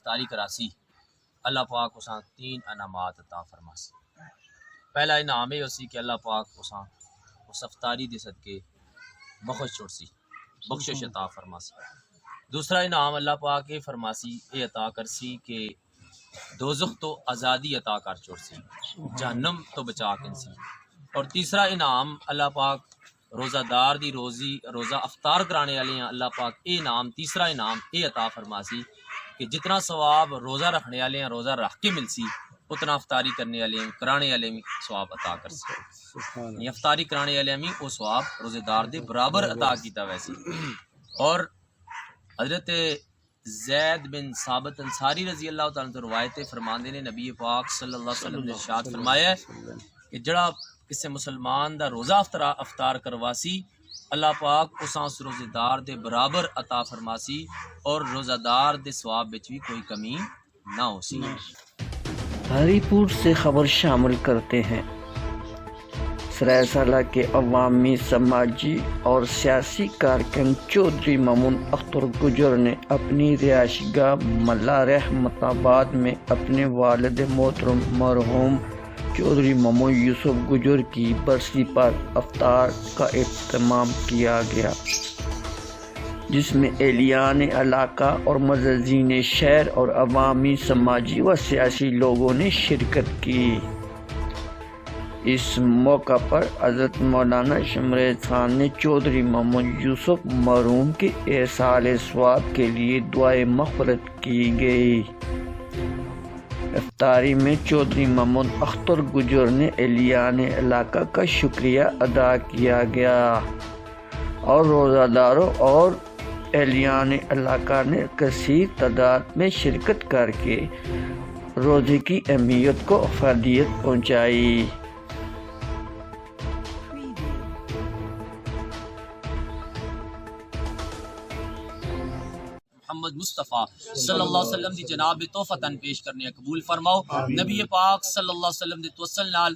افطاری کراسی اللہ پاک اساں 3 انعامات عطا فرماسی۔ پہلا انعام یہ اسی کہ اللہ پاک اساں اس افطاری دے صدقے بخش چھوڑسی، بخشش عطا فرماسی۔ دوسرا انعام اللہ پاک یہ فرماسی، یہ عطا کرسی کہ دوزخ تو آزادی عطا کر چھوڑسی، جہنم تو بچا کنسی۔ اور تیسرا انعام اللہ پاک روزہ دار دی روزہ افطار کرانے والے ہیں، اللہ پاک یہ انعام تیسرا انعام یہ عطا فرماسی کہ جتنا ثواب روزہ رکھنے والے ہیں روزہ رکھ کے ملسی، اتنا افطاری کرنے والے ہیں کرانے والے بھی ثواب عطا کرسی۔ یہ افطاری کرانے والے بھی وہ ثواب روزے دار دے برابر عطا کیتا ویسی۔ اور حضرت زید بن ثابت انصاری رضی اللہ تعالیٰ عنہ روایت فرماندے نے نبی پاک صلی اللہ علیہ وسلم نے ارشاد فرمایا ہے کہ جڑا کسی مسلمان دا روزہ افطار کرواسی، اللہ پاک اساں اس روزے دار دے برابر عطا فرماسی اور روزہ دار دے ثواب وچ بھی کوئی کمی نہ ہو سی۔ ہری پور سے خبر شامل کرتے ہیں۔ سرائے سالہ کے عوامی، سماجی اور سیاسی کارکن چودھری ممون اختر گجر نے اپنی رہائش گاہ ملا رحمت آباد میں اپنے والد محترم مرحوم چودھری ممون یوسف گجر کی برسی پر افطار کا اہتمام کیا گیا، جس میں اہلیان علاقہ اور معززین شہر اور عوامی، سماجی و سیاسی لوگوں نے شرکت کی۔ اس موقع پر حضرت مولانا شمریز خان نے چودھری ممون یوسف مرحوم کے ایصال ثواب کے لیے دعائے مغفرت کی گئی۔ افطاری میں چودھری ممون اختر گجر نے اہلیان علاقہ کا شکریہ ادا کیا گیا اور روزہ داروں اور اہلیان علاقہ نے کثیر تعداد میں شرکت کر کے روزے کی اہمیت کو افادیت پہنچائی۔ محمد مصطفیٰ صلی اللہ علیہ وسلم دی جناب تحفتاً پیش کرنے قبول فرماؤ۔ نبی پاک صلی اللہ علیہ وسلم دے توسل نال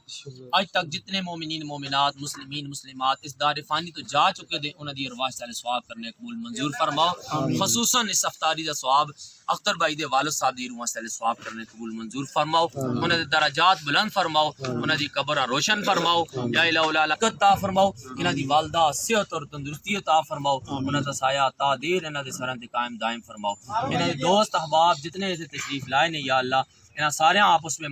آج تک جتنے مومنین مومنات مسلمین مسلمات اس دار فانی تو جا چکے دے انہاں دی ارواح صالح ثواب کرنے قبول منظور فرماؤ۔ خصوصاً اس افطاری دا ثواب اختر بھائی دے والد صاحب دی روح صالح ثواب کرنے قبول منظور فرماؤ۔ انہاں دے درجات بلند فرماؤ، انہاں دی قبر روشن فرماؤ، یا الہ الا عطا فرماؤ۔ انہاں دی والدہ صحت اور تندرستی عطا فرماؤ، انہاں دا سایہ تا دیر انہاں دے سراں تے قائم دائم فرماؤ۔ انہاں دے دوست احباب جتنے تشریف لائے نے یا اللہ انہاں سارے آپس میں